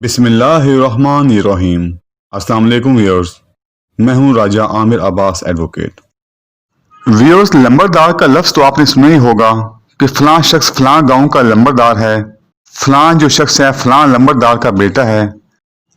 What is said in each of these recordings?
बिस्मिल्लाहिर्रहमानिर्रहीम। अस्सलाम वालेकुम व्यूअर्स, मैं हूं राजा आमिर अब्बास एडवोकेट। व्यूअर्स, लंबरदार का लफ्ज़ तो आपने सुना ही होगा कि फलां शख्स फलां गांव का लंबरदार है, फलां जो शख्स है फलां लंबरदार का बेटा है।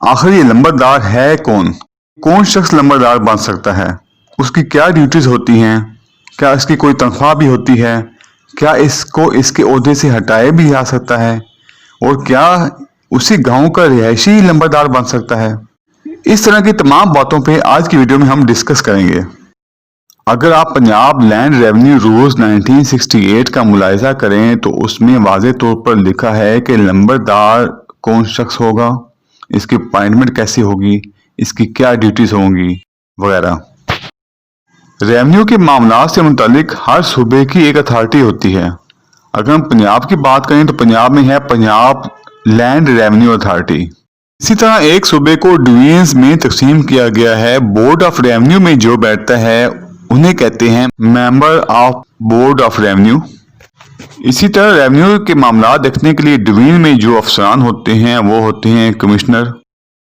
आखिर ये लंबरदार है कौन? कौन शख्स लंबरदार बन सकता है? उसकी क्या ड्यूटीज़ होती हैं? क्या इसकी कोई तनख्वाह भी होती है? क्या इसको इसके ओहदे से हटाया भी जा सकता है? और क्या उसी गांव का रिहायशी लंबरदार बन सकता है? इस तरह की तमाम बातों पे आज की वीडियो में हम डिस्कस करेंगे। अगर आप पंजाब लैंड रेवेन्यू रूल्स 1968 का मुलाहिजा करें तो उसमें वाज़े तौर पर लिखा है कि लंबरदार कौन शख्स होगा, इसकी अपॉइंटमेंट कैसी होगी, इसकी क्या ड्यूटीज होंगी वगैरह। रेवेन्यू के मामला से मुतालिक हर सूबे की एक अथॉरिटी होती है। अगर हम पंजाब की बात करें तो पंजाब में है पंजाब लैंड रेवेन्यू अथॉरिटी। इसी तरह एक सूबे को डिवीजन्स में तकसीम किया गया है। बोर्ड ऑफ रेवेन्यू में जो बैठता है उन्हें कहते हैं member of board of revenue. इसी तरह रेवेन्यू के मामला देखने के लिए डिवीजन में जो अफसरान होते हैं वो होते हैं कमिश्नर।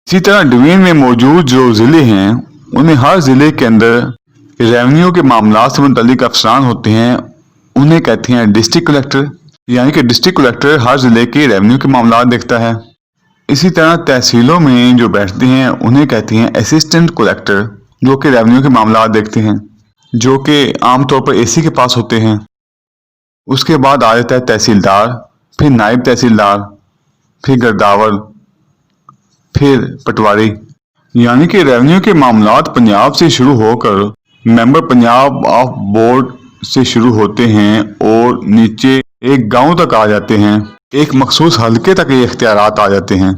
इसी तरह डिवीजन में मौजूद जो जिले हैं उनमें हर जिले के अंदर रेवेन्यू के मामला से मुतल्लिक अफसरान होते हैं, उन्हें कहते हैं डिस्ट्रिक्ट कलेक्टर। यानी कि डिस्ट्रिक्ट कलेक्टर हर जिले के रेवेन्यू के मामला देखता है। इसी तरह तहसीलों में जो बैठते हैं उन्हें कहते हैं असिस्टेंट कलेक्टर, जो कि रेवेन्यू के मामला देखते हैं, जो कि आमतौर पर एसी के पास होते हैं। उसके बाद आ जाता है तहसीलदार, फिर नायब तहसीलदार, फिर गिरदावर, फिर पटवारी। यानी कि रेवेन्यू के मामलात पंजाब से शुरू होकर मेंबर पंजाब ऑफ बोर्ड से शुरू होते हैं और नीचे एक गांव तक आ जाते हैं, एक मखसूस हलके तक ये इख्तियारात आ जाते हैं।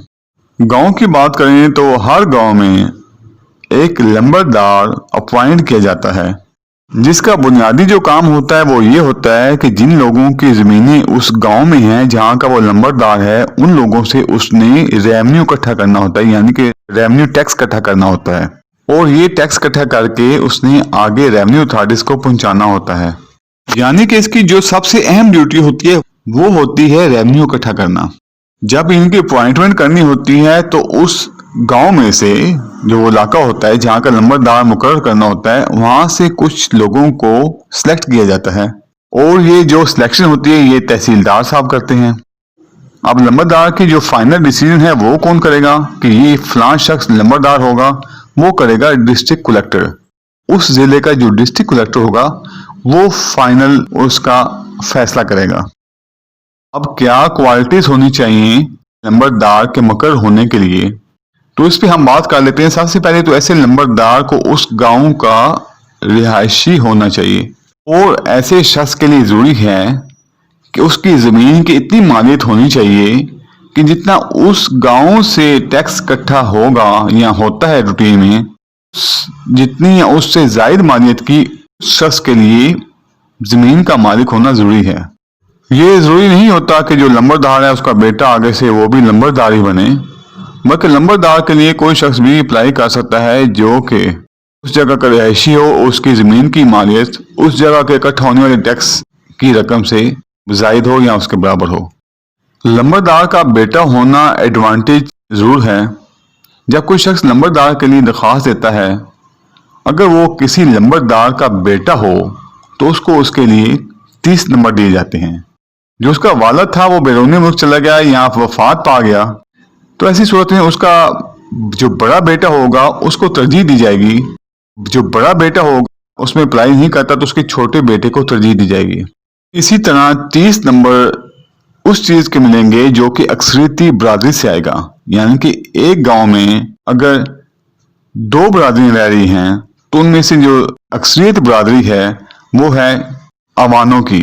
गांव की बात करें तो हर गांव में एक लंबरदार अपॉइंट किया जाता है, जिसका बुनियादी जो काम होता है वो ये होता है कि जिन लोगों की ज़मीनें उस गांव में हैं जहां का वो लंबरदार है, उन लोगों से उसने रेवेन्यू इकट्ठा करना होता है, यानी कि रेवेन्यू टैक्स इकट्ठा करना होता है। और ये टैक्स इकट्ठा करके उसने आगे रेवेन्यू अथॉरिटीज को पहुंचाना होता है। यानी कि इसकी जो सबसे अहम ड्यूटी होती है वो होती है रेवेन्यू इकट्ठा करना। जब इनकी अपॉइंटमेंट करनी होती है तो उस गांव में से जो इलाका होता है जहां का लंबरदार मुकर्रर करना होता है, वहां से कुछ लोगों को सिलेक्ट किया जाता है और ये जो सिलेक्शन होती है ये तहसीलदार साहब करते हैं। अब लंबरदार की जो फाइनल डिसीजन है वो कौन करेगा कि ये फलां शख्स लंबरदार होगा, वो करेगा डिस्ट्रिक्ट कलेक्टर। उस जिले का जो डिस्ट्रिक्ट कलेक्टर होगा वो फाइनल उसका फैसला करेगा। अब क्या क्वालिटीज होनी चाहिए लंबरदार के मुकर्रर होने के लिए, तो इस पे हम बात कर लेते हैं। सबसे पहले तो ऐसे लंबरदार को उस गांव का रिहायशी होना चाहिए और ऐसे शख्स के लिए जरूरी है कि उसकी जमीन की इतनी मालियत होनी चाहिए कि जितना उस गांव से टैक्स इकट्ठा होगा या होता है रूटीन में, जितनी या उससे जायद मालियत की शख्स के लिए जमीन का मालिक होना जरूरी है। ये जरूरी नहीं होता कि जो लंबरदार है उसका बेटा आगे से वो भी लंबरदार ही बने, बल्कि लंबरदार के लिए कोई शख्स भी अप्लाई कर सकता है जो कि उस जगह का रिहायशी हो, उसकी जमीन की मालियत उस जगह के इकट्ठा होने वाले टैक्स की रकम से जायद हो या उसके बराबर हो। लंबरदार का बेटा होना एडवांटेज जरूर है। जब कोई शख्स लंबरदार के लिए दरख्वास्त देता है, अगर वो किसी लंबरदार का बेटा हो तो उसको उसके लिए 30 नंबर दिए जाते हैं। जो उसका वालिद था वो बैरून मुल्क चला गया या वफात पा गया, तो ऐसी सूरत में उसका जो बड़ा बेटा होगा उसको तरजीह दी जाएगी। जो बड़ा बेटा होगा उसमें अप्लाई नहीं करता तो उसके छोटे बेटे को तरजीह दी जाएगी। इसी तरह 30 नंबर उस चीज के मिलेंगे जो कि अक्सरियती बरादरी से आएगा। यानी कि एक गांव में अगर 2 बरादरियां रह रही हैं तो उनमें से जो अक्सरियत बरादरी है वो है अवानों की,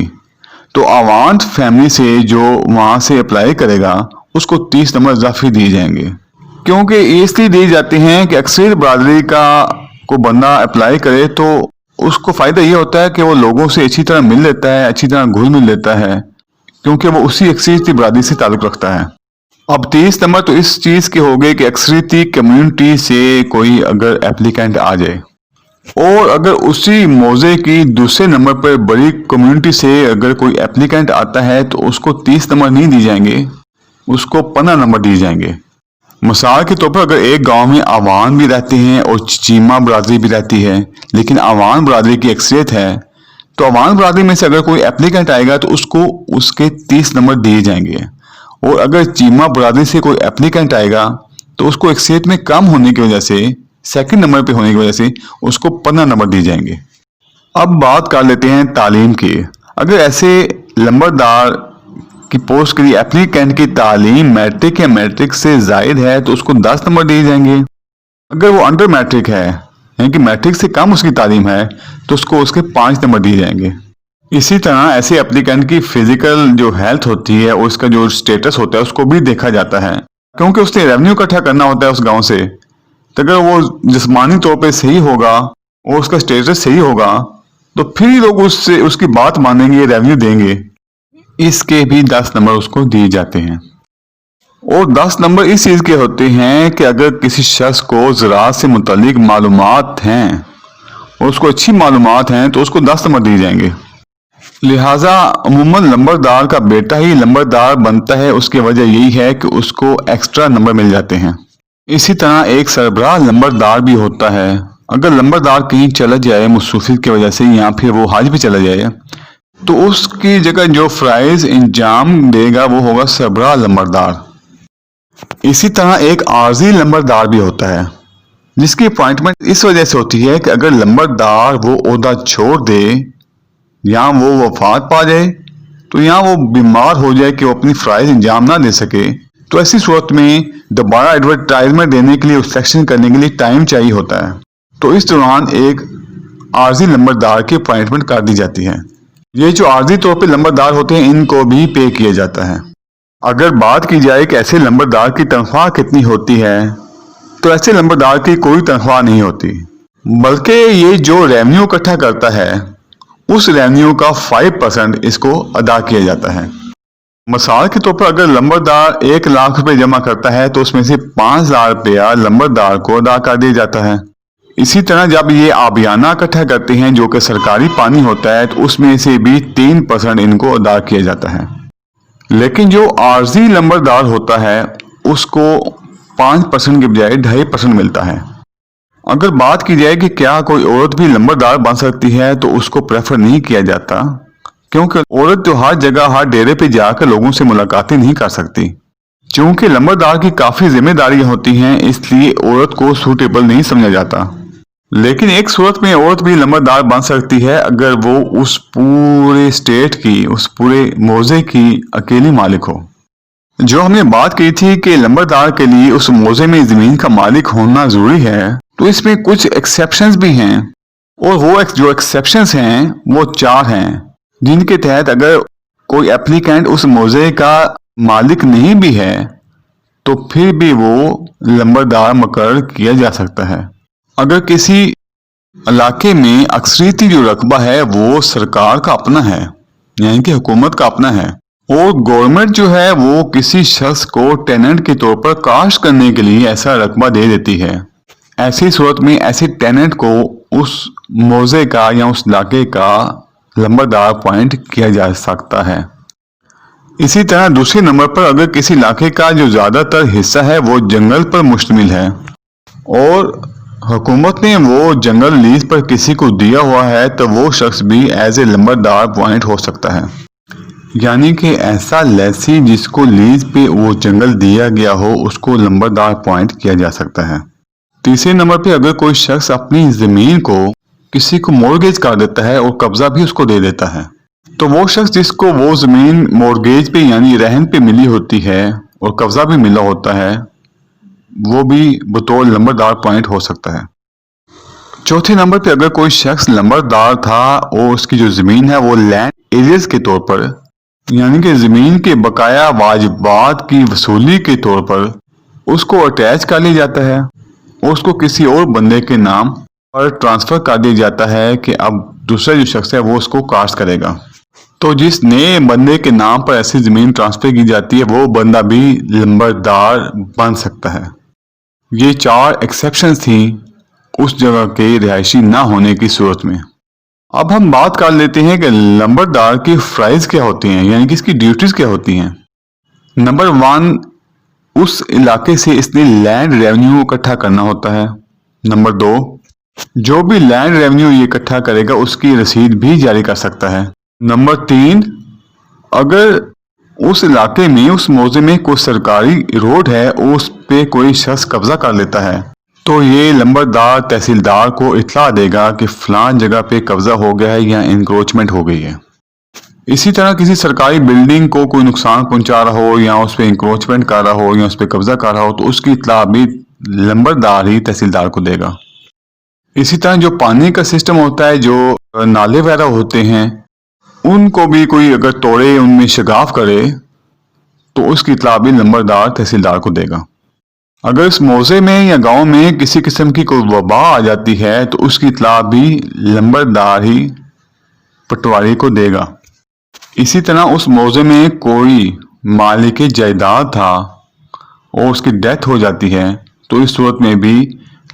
तो अवान फैमिली से जो वहां से अप्लाई करेगा उसको 30 नंबर इजाफी दिए जाएंगे। क्योंकि इसलिए दिए जाते हैं कि अक्सरियत बरादरी का को बंदा अप्लाई करे तो उसको फायदा ये होता है कि वो लोगों से अच्छी तरह मिल लेता है, अच्छी तरह घुल मिल लेता है, क्योंकि वो उसी अक्सरियती बरादरी से ताल्लुक रखता है। अब 30 नंबर तो इस चीज के हो गए कि अक्सरियती कम्युनिटी से कोई अगर एप्लीकेंट आ जाए, और अगर उसी मौजे की दूसरे नंबर पर बड़ी कम्युनिटी से अगर कोई एप्लीकेंट आता है तो उसको 30 नंबर नहीं दिए जाएंगे, उसको 15 नंबर दिए जाएंगे। मिसाल के तौर पर अगर एक गांव में आवान भी रहते हैं और चीमा बरादरी भी रहती है, लेकिन आवान बरादरी की अक्सरियत है, तो आवान बरादरी में से अगर कोई एप्लीकेंट आएगा तो उसको उसके 30 नंबर दिए जाएंगे, और अगर चीमा बरादरी से कोई एप्लीकेंट आएगा तो उसको अक्सरियत में कम होने की वजह से, सेकंड नंबर पे होने की वजह से उसको 15 नंबर दिए जाएंगे। अब बात कर लेते हैं तालीम की। अगर ऐसे लंबरदार की पोस्ट के लिए एप्लीकेंट की तालीम मैट्रिक या मैट्रिक से जायद है तो उसको 10 नंबर दिए जाएंगे। अगर वो अंडर मैट्रिक है, यानी कि मैट्रिक से कम उसकी तालीम है, तो उसको उसके 5 नंबर दिए जाएंगे। इसी तरह ऐसे एप्लीकेंट की फिजिकल जो हेल्थ होती है और उसका जो स्टेटस होता है उसको भी देखा जाता है, क्योंकि उसने रेवेन्यू इकट्ठा करना होता है उस गांव से। तो अगर वो जिस्मानी तौर पे सही होगा और उसका स्टेटस सही होगा तो फिर ही लोग उससे उसकी बात मानेंगे, रेवेन्यू देंगे। इसके भी 10 नंबर उसको दिए जाते हैं। और 10 नंबर इस चीज के होते हैं कि अगर किसी शख्स को ज़राअत से मुतालिक मालूमात हैं और उसको अच्छी मालूमात हैं तो उसको 10 नंबर दिए जाएंगे। लिहाजा अमूमन लंबरदार का बेटा ही लंबरदार बनता है, उसकी वजह यही है कि उसको एक्स्ट्रा नंबर मिल जाते हैं। इसी तरह एक सरबराह लंबरदार भी होता है। अगर लंबरदार कहीं चला जाए मुसूफियत की वजह से या फिर वो हज पे चला जाए तो उसकी जगह जो फ्राइज इंजाम देगा वो होगा सरबराह लंबरदार। इसी तरह एक आर्जी लंबरदार भी होता है, जिसकी अपॉइंटमेंट इस वजह से होती है कि अगर लंबरदार वो ओहदा छोड़ दे या वो वफात पा जाए तो या वो बीमार हो जाए कि वो अपनी फ्राइज इंजाम ना दे सके, तो ऐसी सूरत में दोबारा एडवर्टाइजमेंट देने के लिए, सिलेक्शन करने के लिए टाइम चाहिए होता है। तो इस दौरान एक आर्जी लंबरदार की अपॉइंटमेंट कर दी जाती है। ये जो आर्जी तौर पे लंबरदार होते हैं इनको भी पे किया जाता है। अगर बात की जाए कि ऐसे लंबरदार की तनख्वाह कितनी होती है, तो ऐसे लंबरदार की कोई तनख्वाह नहीं होती, बल्कि ये जो रेवेन्यू इकट्ठा करता है उस रेवेन्यू का 5% इसको अदा किया जाता है। मिसाल के तौर पर अगर लंबरदार 1 लाख रुपए जमा करता है तो उसमें से 5,000 रुपया लंबरदार को अदा कर दिया जाता है। इसी तरह जब ये आबियाना इकट्ठा करते हैं जो कि सरकारी पानी होता है तो उसमें से भी 3% इनको अदा किया जाता है। लेकिन जो आर्जी लंबरदार होता है उसको 5% के बजाय 2.5% मिलता है। अगर बात की जाए कि क्या कोई औरत भी लंबरदार बन सकती है तो उसको प्रेफर नहीं किया जाता, क्योंकि औरत तो हर जगह हर डेरे पे जाकर लोगों से मुलाकातें नहीं कर सकती। चूंकि लंबरदार की काफी जिम्मेदारियां होती हैं इसलिए औरत को सूटेबल नहीं समझा जाता। लेकिन एक सूरत में औरत भी लंबरदार बन सकती है अगर वो उस पूरे स्टेट की, उस पूरे मौजे की अकेली मालिक हो। जो हमने बात की थी कि लंबरदार के लिए उस मौजे में जमीन का मालिक होना जरूरी है, तो इसमें कुछ एक्सेप्शंस भी हैं, और वो जो एक्सेप्शंस हैं वो 4 हैं, जिनके तहत अगर कोई एप्लीकेंट उस मौजे का मालिक नहीं भी है तो फिर भी वो लंबरदार मुकर्रर किया जा सकता है। अगर किसी इलाके में अक्सरियती जो रकबा है वो सरकार का अपना है, यानी कि हुकूमत का अपना है, और गवर्नमेंट जो है वो किसी शख्स को टेनेंट के तौर पर काश्त करने के लिए ऐसा रकबा दे देती है, ऐसी सूरत में ऐसे टेनेंट को उस मौजे का या उस इलाके का लंबरदार अपॉइंट किया जा सकता है। इसी तरह दूसरे नंबर पर अगर किसी इलाके का जो ज्यादातर हिस्सा है वो जंगल पर मुश्तमिल है और हुकूमत ने वो जंगल लीज पर किसी को दिया हुआ है तो वो शख्स भी एज ए लंबरदार अपॉइंट हो सकता है, यानी कि ऐसा लेसी जिसको लीज पे वो जंगल दिया गया हो उसको लंबरदार अपॉइंट किया जा सकता है। तीसरे नंबर पे अगर कोई शख्स अपनी जमीन को किसी को मॉर्गेज कर देता है और कब्जा भी उसको दे देता है तो वो शख्स जिसको वो जमीन मॉर्गेज पे यानी रहन पे मिली होती है और कब्जा भी मिला होता है वो भी बतौर लंबरदार पॉइंट हो सकता है। चौथे नंबर पे अगर कोई शख्स लंबरदार था और उसकी जो जमीन है वो लैंड एरियर्स के तौर पर यानी कि जमीन के बकाया वाजिबात की वसूली के तौर पर उसको अटैच कर लिया जाता है और उसको किसी और बंदे के नाम पर ट्रांसफर कर दिया जाता है कि अब दूसरा जो शख्स है वो उसको कास्ट करेगा। तो जिस नए बंदे के नाम पर ऐसी जमीन ट्रांसफर की जाती है वो बंदा भी लंबरदार बन सकता है। ये 4 एक्सेप्शंस थी उस जगह के रिहायशी ना होने की सूरत में। अब हम बात कर लेते हैं कि लंबरदार की फ्राइज क्या होती हैं, यानी कि इसकी ड्यूटीज क्या होती हैं। नंबर 1, उस इलाके से इसने लैंड रेवेन्यू इकट्ठा करना होता है। नंबर 2, जो भी लैंड रेवेन्यू ये इकट्ठा करेगा उसकी रसीद भी जारी कर सकता है। नंबर 3, अगर उस इलाके में, उस मौजे में कोई सरकारी रोड है, उस पे कोई शख्स कब्जा कर लेता है, तो ये लंबरदार तहसीलदार को इत्तला देगा कि फलां जगह पे कब्जा हो गया है या इंक्रोचमेंट हो गई है। इसी तरह किसी सरकारी बिल्डिंग को कोई नुकसान पहुंचा रहा हो या उस पर इंक्रोचमेंट कर रहा हो या उस पर कब्जा कर रहा हो, तो उसकी इत्तला भी लंबरदार ही तहसीलदार को देगा। इसी तरह जो पानी का सिस्टम होता है, जो नाले वगैरह होते हैं, उनको भी कोई अगर तोड़े, उनमें शगाफ करे, तो उसकी इत्तला भी लंबरदार तहसीलदार को देगा। अगर इस मौजे में या गांव में किसी किस्म की कोई वबा आ जाती है, तो उसकी इत्तला भी लंबरदार ही पटवारी को देगा। इसी तरह उस मौजे में कोई मालिक जायदाद था और उसकी डेथ हो जाती है, तो इस सूरत में भी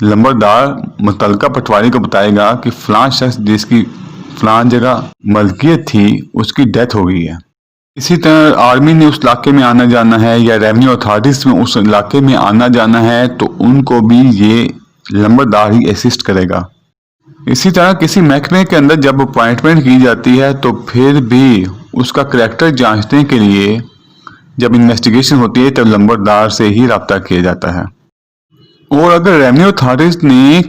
लंबरदार मुतल्लिका पटवारी को बताएगा कि फलां शख्स जिसकी फलां जगह मलकियत थी, उसकी डेथ हो गई है। इसी तरह आर्मी ने उस इलाके में आना जाना है या रेवेन्यू अथॉरिटीज में उस इलाके में आना जाना है, तो उनको भी ये लंबरदार ही असिस्ट करेगा। इसी तरह किसी महकमे के अंदर जब अपॉइंटमेंट की जाती है, तो फिर भी उसका करैक्टर जांचने के लिए जब इन्वेस्टिगेशन होती है, तब लंबरदार से ही रब्ता किया जाता है। और अगर रेवेन्यू अथॉरिटीज ने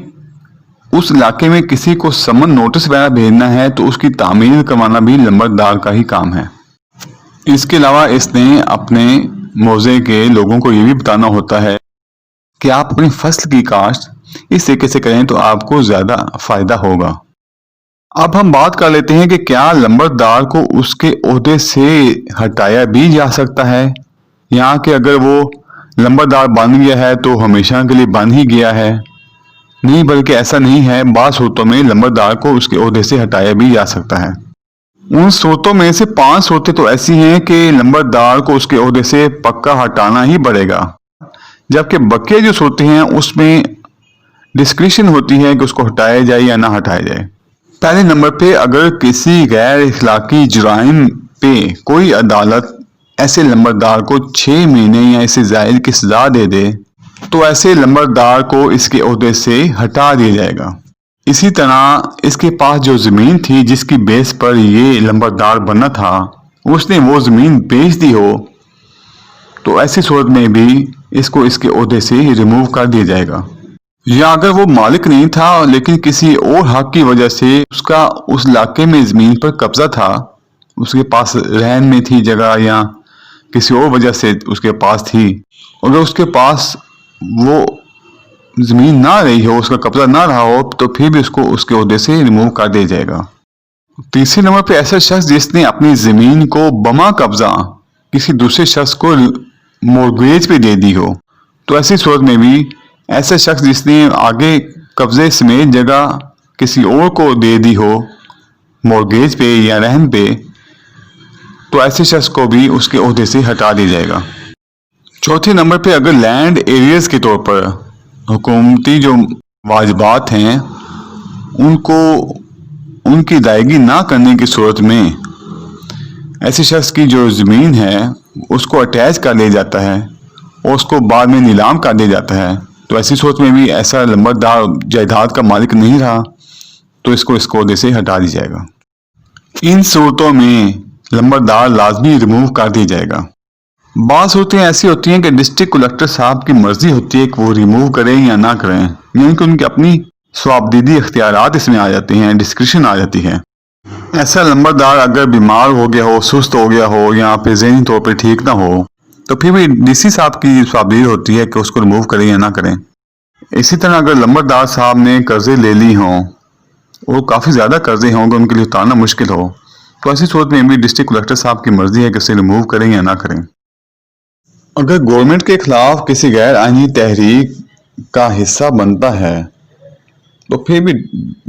उस इलाके में किसी को समन नोटिस वगैरह भेजना है, तो उसकी तामील करवाना भी लंबरदार का ही काम है। इसके अलावा इसने अपने मौजे के लोगों को ये भी बताना होता है कि आप अपनी फसल की काश्त इस तरीके से करें तो आपको ज्यादा फायदा होगा। अब हम बात कर लेते हैं कि क्या लंबरदार को उसके ओहदे से हटाया भी जा सकता है, या कि अगर वो लंबरदार बन गया है तो हमेशा के लिए बन ही गया है। नहीं, बल्कि ऐसा नहीं है। बात सूरतों में लंबरदार को उसके ओहदे से हटाया भी जा सकता है। उन सूरतों में से 5 सूरतें तो ऐसी हैं कि लंबरदार को उसके ओहदे से पक्का हटाना ही पड़ेगा, जबकि बकिया जो सूरतें हैं उसमें डिस्क्रिशन होती है कि उसको हटाया जाए या ना हटाया जाए। पहले नंबर पे, अगर किसी गैर इखलाकी जुराइम पे कोई अदालत ऐसे लंबरदार को 6 महीने या इससे ज़ायद की सजा दे दे, तो ऐसे लंबरदार को इसके ओहदे से हटा दिया जाएगा। इसी तरह इसके पास जो जमीन थी जिसकी बेस पर ये लंबरदार बना था, उसने वो जमीन बेच दी हो, तो ऐसी सूरत में भी इसको इसके ओहदे से रिमूव कर दिया जाएगा। या अगर वो मालिक नहीं था लेकिन किसी और हक की वजह से उसका उस इलाके में जमीन पर कब्जा था, उसके पास रहन में थी जगह या किसी और वजह से उसके पास थी, अगर उसके पास वो जमीन ना रही हो, उसका कब्जा ना रहा हो, तो फिर भी उसको उसके ओहदे से रिमूव कर दिया जाएगा। तीसरे नंबर पे, ऐसा शख्स जिसने अपनी जमीन को बमा कब्जा किसी दूसरे शख्स को मोर्गेज पे दे दी हो, तो ऐसी सूरत में भी ऐसा शख्स जिसने आगे कब्जे समेत जगह किसी और को दे दी हो मोर्गेज पे या रहन पे, तो ऐसे शख्स को भी उसके ओहदे से हटा दिया जाएगा। चौथे नंबर पे, अगर लैंड एरियाज के तौर पर हुकूमती जो वाजिबात हैं उनको उनकी अदायगी ना करने की सूरत में ऐसे शख्स की जो ज़मीन है उसको अटैच कर लिया जाता है और उसको बाद में नीलाम कर दिया जाता है, तो ऐसी सूरत में भी ऐसा लंबरदार जायदाद का मालिक नहीं रहा, तो इसको इसको ओहदे से हटा दिया जाएगा। इन सूरतों में लंबरदार लाजमी रिमूव कर दिया जाएगा। बात सूरतें ऐसी होती हैं कि डिस्ट्रिक्ट कलेक्टर साहब की मर्जी होती है कि वो रिमूव करें या ना करें, यानी कि उनकी अपनी स्वाबदीदी इख्तियारात इसमें आ जाते हैं, डिस्क्रिशन आ जाती है। ऐसा लंबरदार अगर बीमार हो गया हो, सुस्त हो गया हो या फिर ज़हनी तौर पर ठीक ना हो, तो फिर भी डीसी साहब की स्वाबदीदी होती है कि उसको रिमूव करें या ना करें। इसी तरह अगर लंबरदार साहब ने कर्जे ले ली हों और काफ़ी ज़्यादा कर्जे होंगे, उनके लिए उतारना मुश्किल हो, तो ऐसी सूरत में भी डिस्ट्रिक्ट कलेक्टर साहब की मर्जी है कि उसे रिमूव करें या ना करें। अगर गवर्नमेंट के खिलाफ किसी गैर आईनी तहरीक का हिस्सा बनता है, तो फिर भी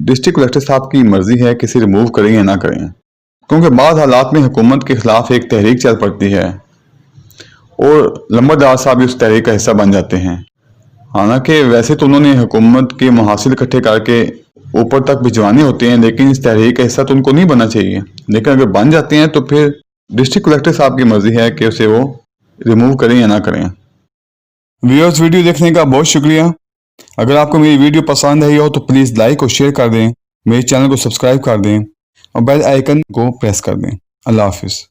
डिस्ट्रिक्ट कलेक्टर साहब की मर्जी है कि इसे रिमूव करें या ना करें, क्योंकि बाद हालात में हुकूमत के खिलाफ एक तहरीक चल पड़ती है और लंबरदार साहब भी उस तहरीक का हिस्सा बन जाते हैं। हालांकि वैसे तो उन्होंने हुकूमत के मुहासिल इकट्ठे करके ऊपर तक भिजवाने होते हैं, लेकिन इस तहरीक का हिस्सा तो उनको नहीं बनना चाहिए। लेकिन अगर बन जाते हैं तो फिर डिस्ट्रिक्ट कलेक्टर साहब की मर्जी है कि उसे वो रिमूव करें या ना करें। व्यूअर्स, वीडियो देखने का बहुत शुक्रिया। अगर आपको मेरी वीडियो पसंद आई हो तो प्लीज़ लाइक और शेयर कर दें, मेरे चैनल को सब्सक्राइब कर दें और बेल आइकन को प्रेस कर दें। अल्लाह हाफिज़।